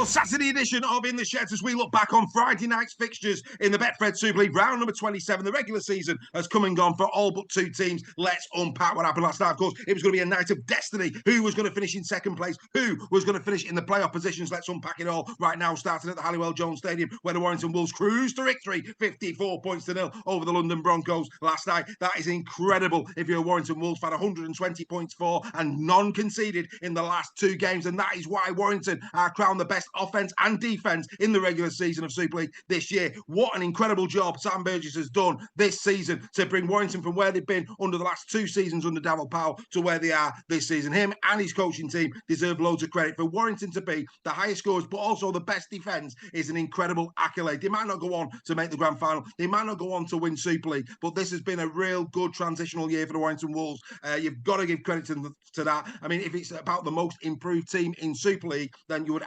Saturday edition of In the Sheds as we look back on Friday night's fixtures in the Betfred Super League round number 27. The regular season has come and gone for all but two teams. Let's unpack what happened last night. Of course, it was going to be a night of destiny. Who was going to finish in second place? Who was going to finish in the playoff positions? Let's unpack it all right now, starting at the Halliwell Jones Stadium, where the Warrington Wolves cruised to victory, 54 points to nil over the London Broncos last night. That is incredible if you're a Warrington Wolves fan. 120 points for and none conceded in the last two games, and that is why Warrington are crowned the best offence and defence in the regular season of Super League this year. What an incredible job Sam Burgess has done this season to bring Warrington from where they've been under the last two seasons under Davil Powell to where they are this season. Him and his coaching team deserve loads of credit. For Warrington to be the highest scorers but also the best defence is an incredible accolade. They might not go on to make the grand final, they might not go on to win Super League, but this has been a real good transitional year for the Warrington Wolves. You've got to give credit to that. I mean, if it's about the most improved team in Super League, then you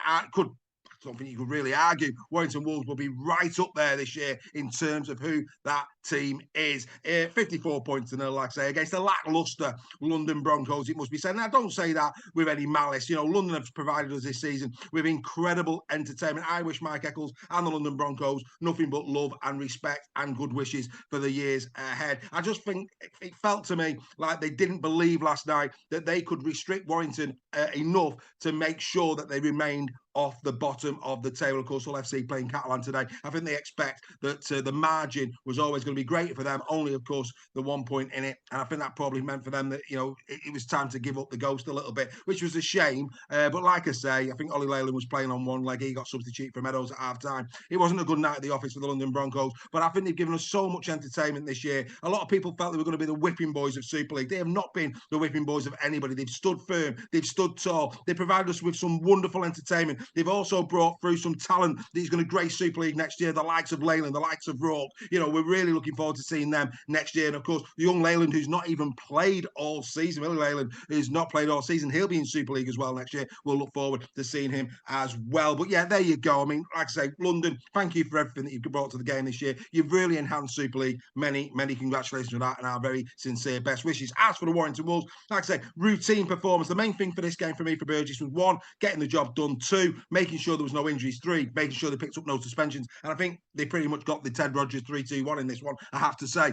don't think you could really argue Warrington Wolves will be right up there this year in terms of who that team is. 54 points to nil, like I say, against the lacklustre London Broncos, it must be said. And I don't say that with any malice. You know, London have provided us this season with incredible entertainment. I wish Mike Eccles and the London Broncos nothing but love and respect and good wishes for the years ahead. I just think it felt to me like they didn't believe last night that they could restrict Warrington enough to make sure that they remained off the bottom of the table. Of course, Hull FC playing Catalan today. I think they expect that the margin was always going to be greater for them, only, of course, the 1 point in it. And I think that probably meant for them that, you know, it was time to give up the ghost a little bit, which was a shame. But like I say, I think Ollie Leyland was playing on one leg. He got substituted for Meadows at half-time. It wasn't a good night at the office for the London Broncos, but I think they've given us so much entertainment this year. A lot of people felt they were going to be the whipping boys of Super League. They have not been the whipping boys of anybody. They've stood firm. They've stood tall. They provided us with some wonderful entertainment. They've also brought through some talent that is going to grace Super League next year, the likes of Leyland, the likes of Rourke. You know, we're really looking forward to seeing them next year. And of course, the young Leyland, who's not even played all season, Willie Leyland, who's not played all season, he'll be in Super League as well next year. We'll look forward to seeing him as well. But yeah, there you go. I mean, like I say, London, thank you for everything that you've brought to the game this year. You've really enhanced Super League. Many, many congratulations on that, and our very sincere best wishes. As for the Warrington Wolves, like I say, routine performance. The main thing for this game for me, for Burgess, was one, getting the job done. Two, making sure there was no injuries. Three, making sure they picked up no suspensions. And I think they pretty much got the Ted Rogers 3-2-1 in this one, I have to say.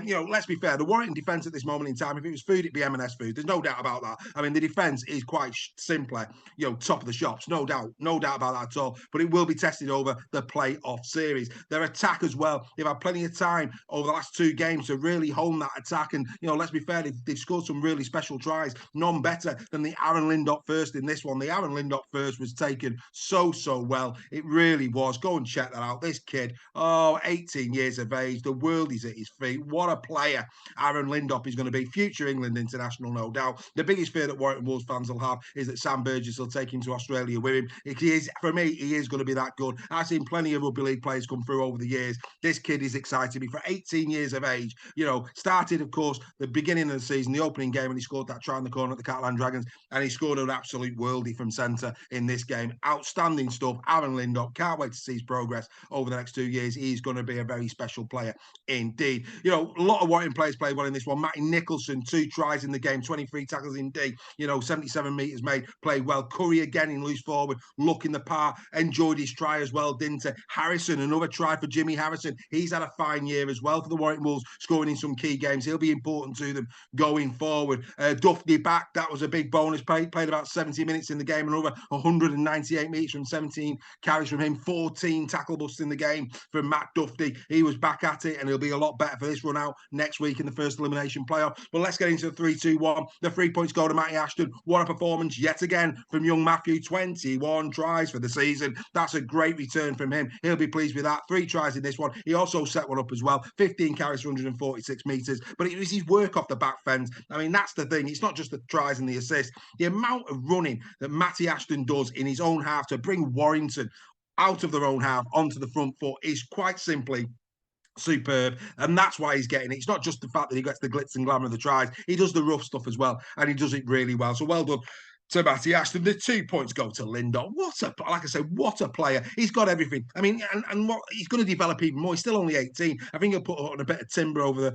You know, let's be fair, the Warrington defence at this moment in time, if it was food, it'd be M&S food. There's no doubt about that. I mean, the defence is quite simply, you know, top of the shops. No doubt about that at all. But it will be tested over the playoff series. Their attack as well, they've had plenty of time over the last two games to really hone that attack. And, you know, let's be fair, they've scored some really special tries. None better than the Aaron Lindop first in this one. The Aaron Lindop first was taken so well. It really was. Go and check that out. This kid, 18 years of age. The world is at his feet. What a player Aaron Lindop is going to be. Future England international, no doubt. The biggest fear that Warrington Wolves fans will have is that Sam Burgess will take him to Australia with him. For me, he is going to be that good. I've seen plenty of rugby league players come through over the years. This kid is exciting me. For 18 years of age, you know, started, of course, the beginning of the season, the opening game, and he scored that try in the corner at the Catalan Dragons, and he scored an absolute worldie from centre in this game. Outstanding stuff. Aaron Lindop, can't wait to see his progress over the next 2 years. He's going to be a very special player indeed. You know, a lot of Warrington players played well in this one. Matty Nicholson, 2 tries in the game, 23 tackles in D, you know, 77 metres made, played well. Curry again in loose forward, looking the part, enjoyed his try as well, didn't he? Harrison, another try for Jimmy Harrison. He's had a fine year as well for the Warrington Wolves, scoring in some key games. He'll be important to them going forward. Duffy back, that was a big bonus. Played about 70 minutes in the game and over 198 metres from 17 carries from him, 14 tackle busts in the game from Matt Duffy. He was back at it, and he'll be a lot better for this run out next week in the first elimination playoff. But let's get into the 3-2-1. The 3 points go to Matty Ashton. What a performance yet again from young Matthew. 21 tries for the season. That's a great return from him. He'll be pleased with that. 3 tries in this one. He also set one up as well. 15 carries for 146 metres. But it was his work off the back fence. I mean, that's the thing. It's not just the tries and the assists. The amount of running that Matty Ashton does in his own half to bring Warrington out of their own half onto the front foot is quite simply superb, and that's why he's getting it. It's not just the fact that he gets the glitz and glamour of the tries. He does the rough stuff as well, and he does it really well. So well done to Matty Ashton. The 2 points go to Lindop. Like I say, what a player. He's got everything. I mean, and what he's going to develop even more. He's still only 18. I think he'll put on a bit of timber over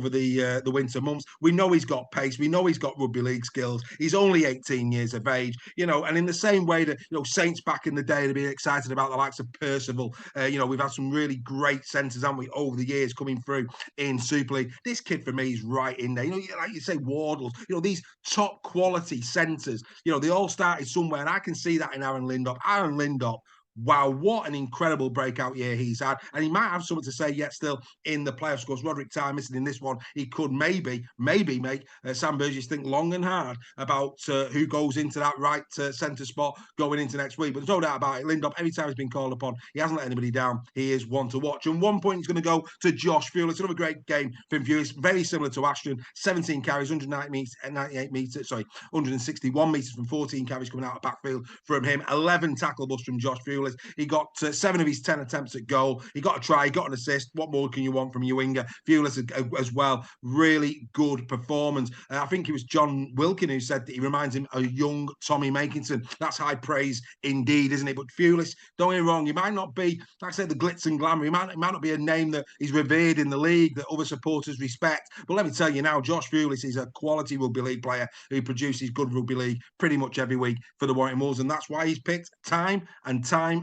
the winter months. We know he's got pace. We know he's got rugby league skills. He's only 18 years of age, and in the same way that, Saints back in the day, to be excited about the likes of Percival. We've had some really great centres, haven't we, over the years coming through in Super League. This kid for me is right in there. Like you say, Wardles, these top quality centres. They all started somewhere, and I can see that in Aaron Lindop. Aaron Lindop, wow, what an incredible breakout year he's had. And he might have something to say yet still in the playoffs. Of course, Roderick Ty missing in this one. He could maybe make Sam Burgess think long and hard about who goes into that right centre spot going into next week. But there's no doubt about it. Lindop, every time he's been called upon, he hasn't let anybody down. He is one to watch. And 1 point he's going to go to Josh Fuel. It's another great game from Fuel. Very similar to Ashton. 17 carries, 198 metres, 161 metres from 14 carries coming out of backfield from him. 11 tackle busts from Josh Fuel. He got 7 of his 10 attempts at goal. He got a try, he got an assist. What more can you want from your winger? Fulis as well. Really good performance. I think it was John Wilkin who said that he reminds him of a young Tommy Makinson. That's high praise indeed, isn't it? But Fulis, don't get me wrong, he might not be, like I said, the glitz and glamour. He might not be a name that is revered in the league, that other supporters respect. But let me tell you now, Josh Fulis is a quality rugby league player who produces good rugby league pretty much every week for the Warrington Wolves. And that's why he's picked time and time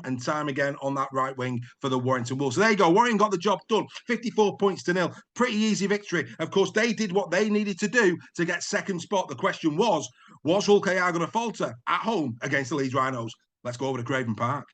again on that right wing for the Warrington Wolves. So there you go. Warrington got the job done. 54 points to 0. Pretty easy victory. Of course, they did what they needed to do to get second spot. The question was Hull KR going to falter at home against the Leeds Rhinos? Let's go over to Craven Park.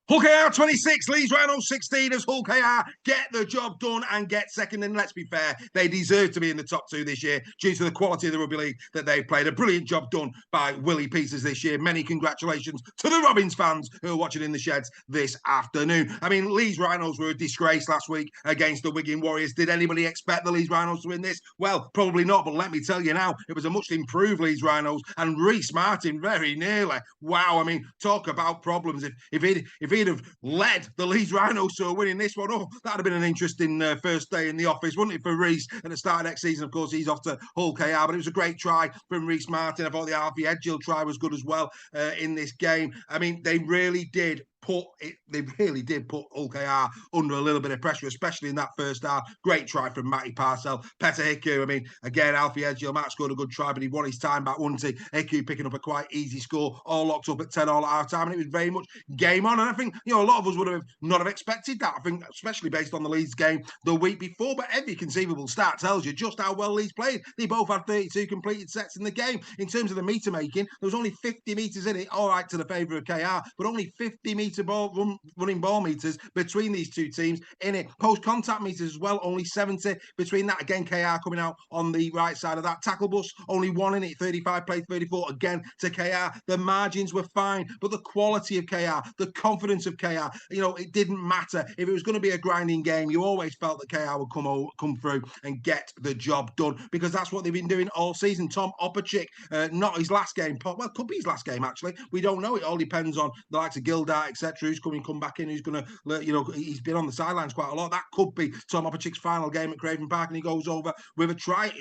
Hull KR 26, Leeds Rhinos 16 as Hull KR get the job done and get second. And let's be fair, they deserve to be in the top 2 this year due to the quality of the rugby league that they've played. A brilliant job done by Willie Peters this year. Many congratulations to the Robins fans who are watching in the sheds this afternoon. I mean, Leeds Rhinos were a disgrace last week against the Wigan Warriors. Did anybody expect the Leeds Rhinos to win this? Well, probably not, but let me tell you now, it was a much improved Leeds Rhinos, and Reece Martin very nearly. Wow, I mean, talk about problems. If he'd have led the Leeds Rhinos to winning this one, that'd have been an interesting first day in the office, wouldn't it, for Reece at the start of next season? Of course, he's off to Hull KR, but it was a great try from Reece Martin. I thought the Alfie Edgill try was good as well in this game. I mean, they really did put Hull KR under a little bit of pressure, especially in that first half. Great try from Matty Parcell. Petter Hiku, I mean, again, Alfie Edgill might have scored a good try, but he won his time back, wouldn't he? Hiku picking up a quite easy score, all locked up at 10 all at half time, and it was very much game on. And I think, a lot of us would have not have expected that. I think, especially based on the Leeds game the week before, but every conceivable stat tells you just how well Leeds played. They both had 32 completed sets in the game. In terms of the metre making, there was only 50 metres in it, all right, to the favour of KR, but only 50 metre running ball meters between these two teams in it. Post contact meters as well, only 70 between that. Again, KR coming out on the right side of that. Tackle bus, only 1 in it, 35 played 34 again to KR. The margins were fine, but the quality of KR, the confidence of KR, it didn't matter. If it was going to be a grinding game, you always felt that KR would come through and get the job done, because that's what they've been doing all season. Tom Opachik, not his last game, well, could be his last game actually. We don't know. It all depends on the likes of Gildart, etc., who's come back in, who's going to, he's been on the sidelines quite a lot. That could be Tom Opachik's final game at Craven Park, and he goes over with a try.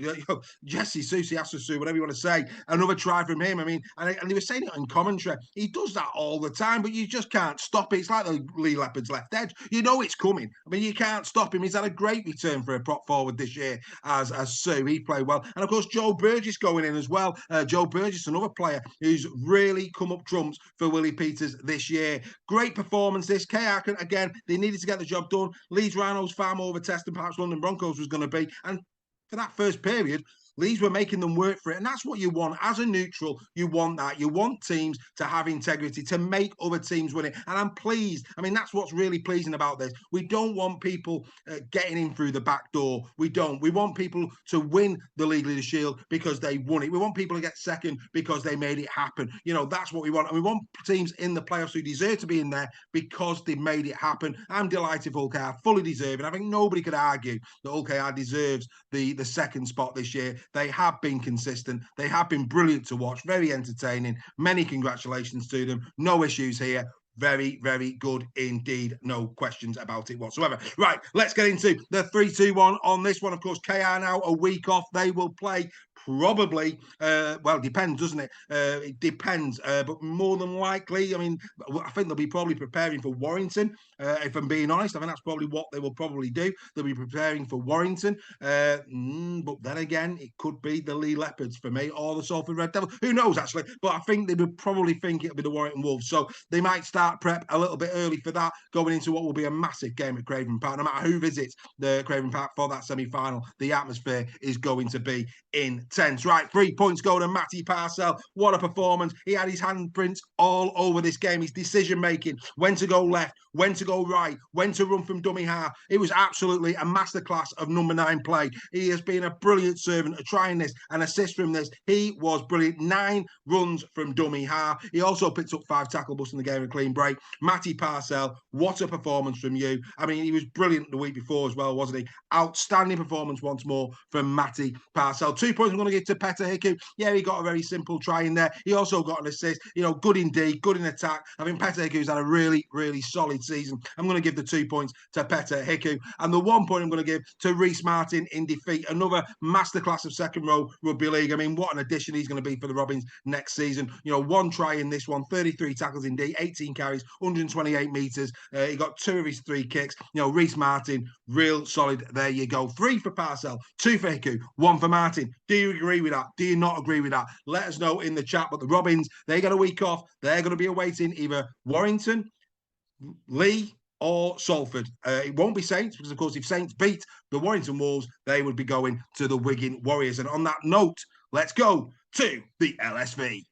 Jesse Susi, Asasu, whatever you want to say, another try from him. I mean, and they were saying it in commentary. He does that all the time, but you just can't stop it. It's like the Leigh Leopards left edge. You know it's coming. I mean, you can't stop him. He's had a great return for a prop forward this year as Sue. He played well. And of course, Joe Burgess going in as well. Joe Burgess, another player who's really come up trumps for Willie Peters this year. Great performance this. KR, again, they needed to get the job done. Leeds Rhinos far more of a test than perhaps London Broncos was going to be. And for that first period, Leeds were making them work for it. And that's what you want. As a neutral, you want that. You want teams to have integrity, to make other teams win it. And I'm pleased. I mean, that's what's really pleasing about this. We don't want people getting in through the back door. We don't. We want people to win the League Leaders Shield because they won it. We want people to get second because they made it happen. That's what we want. And we want teams in the playoffs who deserve to be in there because they made it happen. I'm delighted Hull KR fully deserving. I think nobody could argue that Hull KR deserves the second spot this year. They have been consistent. They have been brilliant to watch, very entertaining. Many congratulations to them. No issues here. Very, very good indeed. No questions about it whatsoever. Right, let's get into the 3-2-1 on this one. Of course, KR now a week off. They will play probably, well, depends, doesn't it? It depends, but more than likely, I mean, I think they'll be probably preparing for Warrington. If I'm being honest, I think that's probably what they will probably do. They'll be preparing for Warrington. But then again, it could be the Leigh Leopards for me, or the Salford Red Devils. Who knows, actually? But I think they would probably think it'll be the Warrington Wolves. So they might start prep a little bit early for that, going into what will be a massive game at Craven Park. No matter who visits the Craven Park for that semi-final, the atmosphere is going to be intense. Right, 3 points go to Matty Parcell. What a performance. He had his handprints all over this game. His decision-making, when to go left, when to go right, when to run from dummy half. It was absolutely a masterclass of number 9 play. He has been a brilliant servant of trying this and assist from this. He was brilliant. 9 runs from dummy half. He also picked up 5 tackle busts in the game, a clean break. Matty Parcell, what a performance from you. I mean, he was brilliant the week before as well, wasn't he? Outstanding performance once more from Matty Parcell. 2 points I'm going to give to Petter Hiku. Yeah, he got a very simple try in there. He also got an assist. You know, good in D, good in attack. I mean, Petter Hiku's had a really, really solid season. I'm going to give the 2 points to Petter Hiku. And the 1 point I'm going to give to Rhys Martin in defeat. Another masterclass of second row rugby league. I mean, what an addition he's going to be for the Robins next season. You know, 1 try in this one, 33 tackles in D, 18 carries, 128 metres. He got 2 of his 3 kicks. You know, Rhys Martin, real solid. There you go. 3 for Parcell, 2 for Hiku, 1 for Martin. Do you agree with that? Do you not agree with that? Let us know in the chat. But the Robins, they got a week off. They're going to be awaiting either Warrington, Leigh, or Salford. It won't be Saints, because, of course, if Saints beat the Warrington Wolves, they would be going to the Wigan Warriors. And on that note, let's go to the LSV.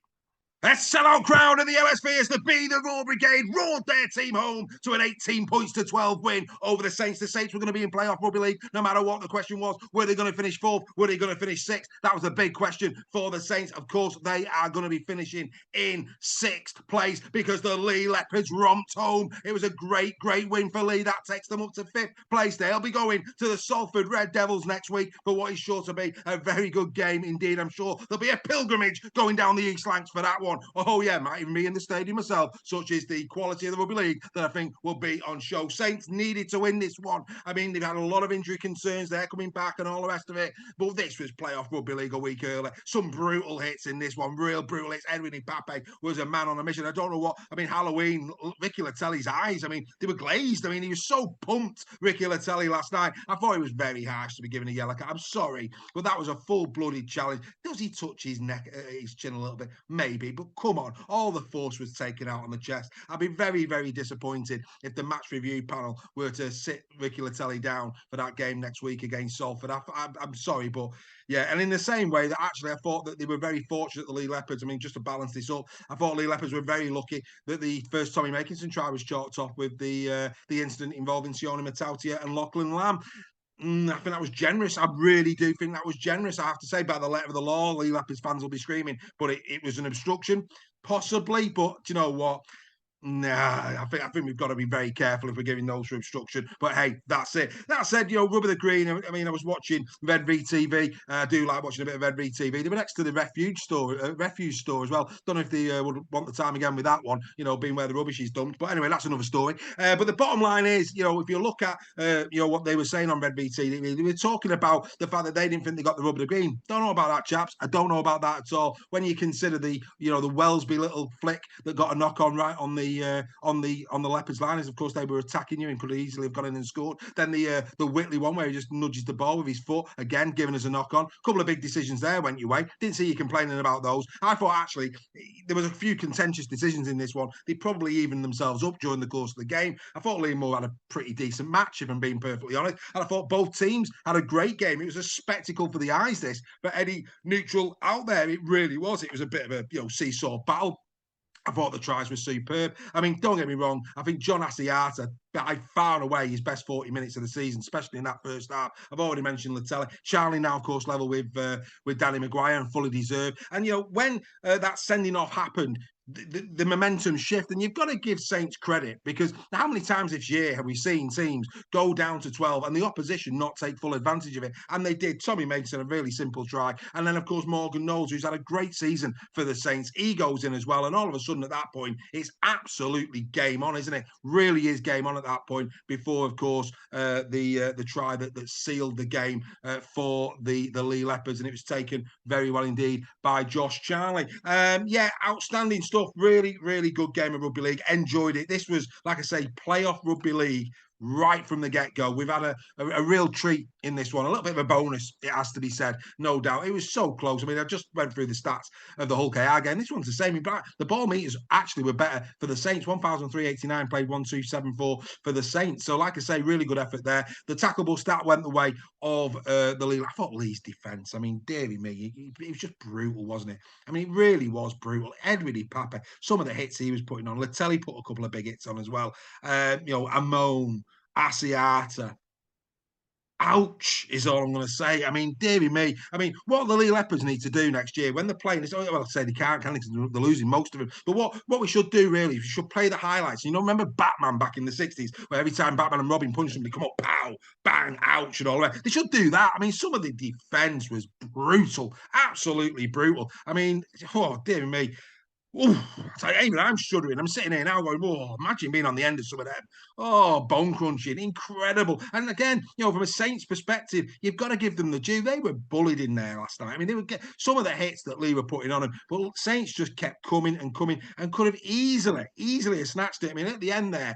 A sellout crowd in the LSV as the Be the Roar Brigade roared their team home to an 18 points to 12 win over the Saints. The Saints were going to be in playoff rugby league no matter what. The question was, were they going to finish 4th? Were they going to finish 6th? That was the big question for the Saints. Of course, they are going to be finishing in 6th place because the Leigh Leopards romped home. It was a great, great win for Leigh. That takes them up to 5th place. They'll be going to the Salford Red Devils next week for what is sure to be a very good game indeed. I'm sure there'll be a pilgrimage going down the East Lancs for that one. Oh, yeah, might even be in the stadium myself. Such is the quality of the rugby league that I think will be on show. Saints needed to win this one. I mean, they've had a lot of injury concerns. They're coming back and all the rest of it. But this was playoff rugby league a week earlier. Some brutal hits in this one. Real brutal hits. Edwin Ipape was a man on a mission. I don't know what. I mean, Halloween, Ricky Latelli's eyes, I mean, they were glazed. I mean, he was so pumped, Ricky Latelli, last night. I thought it was very harsh to be given a yellow card. I'm sorry, but that was a full-blooded challenge. Does he touch his neck, his chin a little bit? Maybe, but come on. All the force was taken out on the chest. I'd be very, very disappointed if the match review panel were to sit Ricky Latelli down for that game next week against Salford. I'm sorry, but yeah. And in the same way that actually I thought that they were very fortunate, the Leigh Leopards. I mean, just to balance this up, I thought Leigh Leopards were very lucky that the first Tommy Makinson try was chalked off with the incident involving Sione Matautia and Lachlan Lamb. I think that was generous. I really do think that was generous. I have to say, by the letter of the law, Leigh Leopards fans will be screaming, but it was an obstruction, possibly. But do you know what? Nah, I think we've got to be very careful if we're giving those for obstruction. But hey, that's it. That said, you know, Rubber the Green. I mean, I was watching Red VTV. I do like watching a bit of Red VTV. They were next to the refuge store as well. Don't know if they would want the time again with that one, you know, being where the rubbish is dumped. But anyway, that's another story. But the bottom line is, you know, if you look at, you know, what they were saying on Red VTV, they were talking about the fact that they didn't think they got the Rubber the Green. Don't know about that, chaps. I don't know about that at all. When you consider the, you know, the Wellesby little flick that got a knock on right on the Leopards line, is of course they were attacking you and could easily have gone in and scored. Then the Whitley one where he just nudges the ball with his foot, again giving us a knock on. A couple of big decisions there went your way. Didn't see you complaining about those. I thought actually there was a few contentious decisions in this one. They probably evened themselves up during the course of the game. I thought Leigh Moore had a pretty decent match, if I'm being perfectly honest. And I thought both teams had a great game. It was a spectacle for the eyes, this, for any neutral out there. It really was. It was a bit of a, you know, seesaw battle. I thought the tries were superb. I mean, don't get me wrong. I think John Asiata, by far and away, his best 40 minutes of the season, especially in that first half. I've already mentioned Latelli. Charlie now, of course, level with Danny Maguire and fully deserved. And, you know, when that sending off happened, the momentum shift. And you've got to give Saints credit, because how many times this year have we seen teams go down to 12 and the opposition not take full advantage of it? And they did. Tommy Mason, a really simple try. And then, of course, Morgan Knowles, who's had a great season for the Saints. He goes in as well. And all of a sudden, at that point, it's absolutely game on, isn't it? Really is game on at that point, before, of course, the try that sealed the game for the Leigh Leopards. And it was taken very well indeed by Josh Charlie. Yeah, outstanding stuff. Really, really good game of rugby league. Enjoyed it. This was, like I say, playoff rugby league right from the get-go. We've had a real treat in this one. A little bit of a bonus, it has to be said, no doubt. It was so close. I mean, I just went through the stats of the Hull KR game. This one's the same. The ball meters actually were better for the Saints. 1,389 played 1,274 for the Saints. So, like I say, really good effort there. The tackleable stat went the way of the Leigh. I thought Leigh's defence, I mean, dearie me, it was just brutal, wasn't it? I mean, it really was brutal. Edwin Papa, some of the hits he was putting on. Latelli put a couple of big hits on as well. Amon, Asiata. Ouch is all I'm going to say. I mean, dearie me. I mean, what the Leigh Leopards need to do next year when they're playing this, well, I say they can't, can they? They're losing most of them. But what we should do really is we should play the highlights. You know, remember Batman back in the 60s, where every time Batman and Robin punched them, they come up, pow, bang, ouch, and all that. They should do that. I mean, some of the defence was brutal, absolutely brutal. I mean, oh, dearie me. Ooh, even I'm shuddering. I'm sitting here now going, oh, imagine being on the end of some of them. Oh, bone crunching, incredible. And again, from a Saints perspective, you've got to give them the due. They were bullied in there last night. I mean, they would get some of the hits that Leigh were putting on them, but Saints just kept coming and coming and could have easily have snatched it. I mean, at the end there,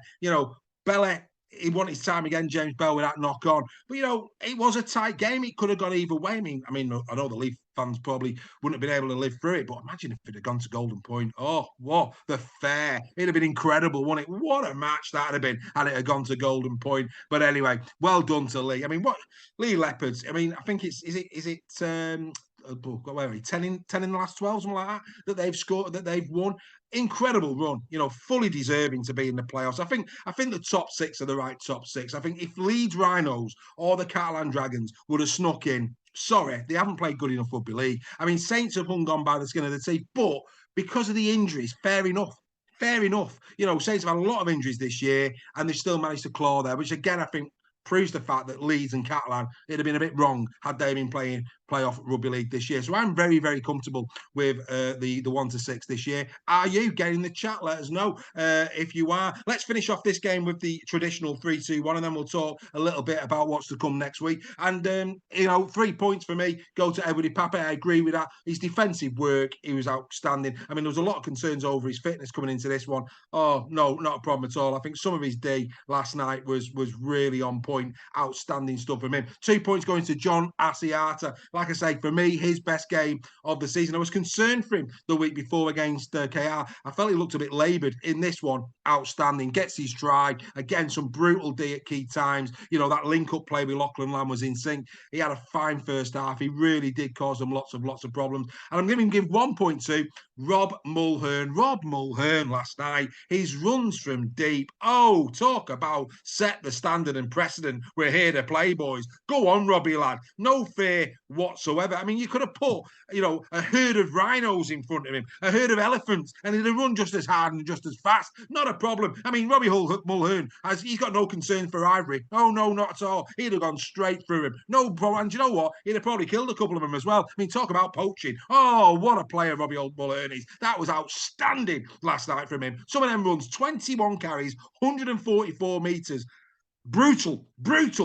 Bella, he wanted his time again, James Bell, with that knock on. But, it was a tight game. It could have gone either way. I mean, I know the Leigh fans probably wouldn't have been able to live through it, but imagine if it had gone to Golden Point. Oh, what the fair. It'd have been incredible, wouldn't it? What a match that would have been had it had gone to Golden Point. But anyway, well done to Leigh. I mean, what Leigh Leopards, I mean, I think is it 10 in the last 12, something like that they've scored, that they've won. Incredible run, fully deserving to be in the playoffs. I think the top six are the right top six. I think if Leeds Rhinos or the Catalan Dragons would have snuck in, sorry, they haven't played good enough rugby league. I mean, Saints have hung on by the skin of the teeth, but because of the injuries, fair enough. Fair enough. Saints have had a lot of injuries this year, and they've still managed to claw there, which again, I think proves the fact that Leeds and Catalan, it'd have been a bit wrong had they been playing playoff rugby league this year. So I'm very, very comfortable with the 1 to 6 this year. Are you? Get in the chat, let us know if you are. Let's finish off this game with the traditional 3-2-1, and then we'll talk a little bit about what's to come next week. And 3 points for me go to Edwin Pape. I agree with that. His defensive work, he was outstanding. I mean, there was a lot of concerns over his fitness coming into this one. Oh no, not a problem at all. I think some of his day last night was really on point. Outstanding stuff from him. 2 points going to John Asiata. Like I say, for me, his best game of the season. I was concerned for him the week before against KR. I felt he looked a bit laboured. In this one, outstanding. Gets his stride. Again, some brutal D at key times. That link-up play with Lachlan Lamb was in sync. He had a fine first half. He really did cause them lots of problems. And I'm going to give 1 point to Rob Mulhern. Rob Mulhern last night, his runs from deep. Oh, talk about set the standard and precedent. We're here to play, boys. Go on, Robbie, lad. No fear whatsoever. I mean, you could have put, a herd of rhinos in front of him, a herd of elephants, and he'd have run just as hard and just as fast. Not a problem. I mean, Robbie Mulhern, he's got no concern for Ivory. Oh, no, not at all. He'd have gone straight through him. No problem. And you know what? He'd have probably killed a couple of them as well. I mean, talk about poaching. Oh, what a player Robbie Mulhern is. That was outstanding last night from him. Some of them runs, 21 carries, 144 metres. Brutal,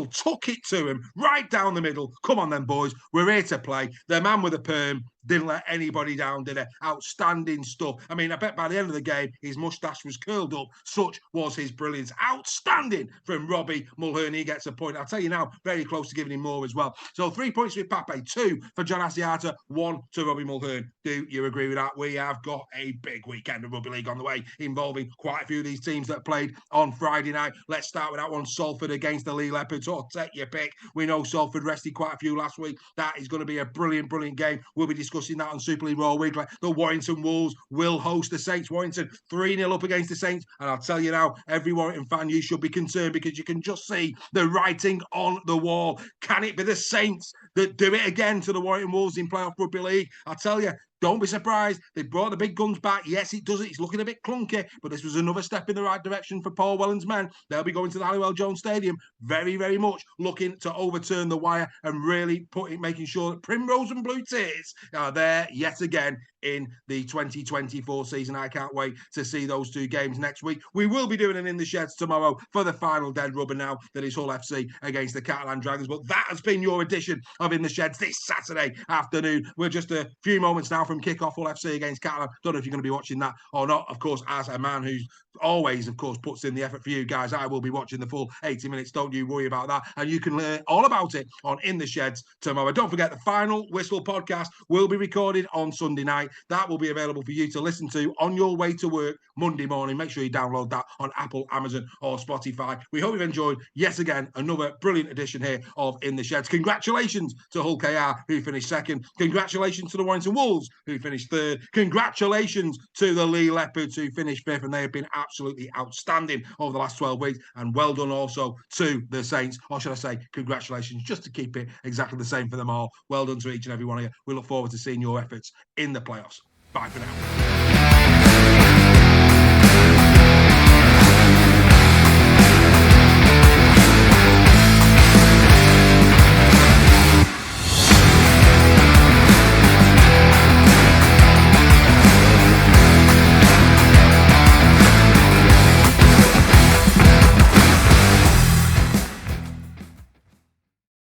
took it to him, right down the middle. Come on then, boys, we're here to play. The man with the perm didn't let anybody down, did it? Outstanding stuff. I mean, I bet by the end of the game, his moustache was curled up. Such was his brilliance. Outstanding from Robbie Mulhern. He gets a point. I'll tell you now, very close to giving him more as well. So 3 points with Pape, 2 for John Asiata, 1 to Robbie Mulhern. Do you agree with that? We have got a big weekend of rugby league on the way, involving quite a few of these teams that played on Friday night. Let's start with that one. Salford against the Leigh Leopards. Oh, take your pick. We know Salford rested quite a few last week. That is going to be a brilliant game. We'll be discussing that on Super League Raw Weekly. The Warrington Wolves will host the Saints. Warrington 3-0 up against the Saints. And I'll tell you now, every Warrington fan, you should be concerned, because you can just see the writing on the wall. Can it be the Saints that do it again to the Warrington Wolves in playoff rugby league? I'll tell you, Don't be surprised. They brought the big guns back. Yes, it does. It's looking a bit clunky, but this was another step in the right direction for Paul Whelan's men. They'll be going to the Halliwell Jones Stadium very, very much looking to overturn the wire and really making sure that Primrose and Blue Tears are there yet again in the 2024 season. I can't wait to see those two games next week. We will be doing an In the Sheds tomorrow for the final dead rubber now that is Hull FC against the Catalan Dragons. But that has been your edition of In the Sheds this Saturday afternoon. We're just a few moments now from kick-off Hull FC against Catalan. Don't know if you're going to be watching that or not. Of course, as a man who's always, of course, puts in the effort for you guys, I will be watching the full 80 minutes. Don't you worry about that. And you can learn all about it on In the Sheds tomorrow. Don't forget, the Final Whistle podcast will be recorded on Sunday night. That will be available for you to listen to on your way to work Monday morning. Make sure you download that on Apple, Amazon, or Spotify. We hope you've enjoyed, yet again, another brilliant edition here of In the Sheds. Congratulations to Hull KR, who finished second. Congratulations to the Warrington Wolves, who finished third. Congratulations to the Leigh Leopards, who finished fifth, and they have been absolutely outstanding over the last 12 weeks. And well done also to the Saints, or should I say, congratulations, just to keep it exactly the same for them all. Well done to each and every one of you. We look forward to seeing your efforts in the playoffs. Bye for now.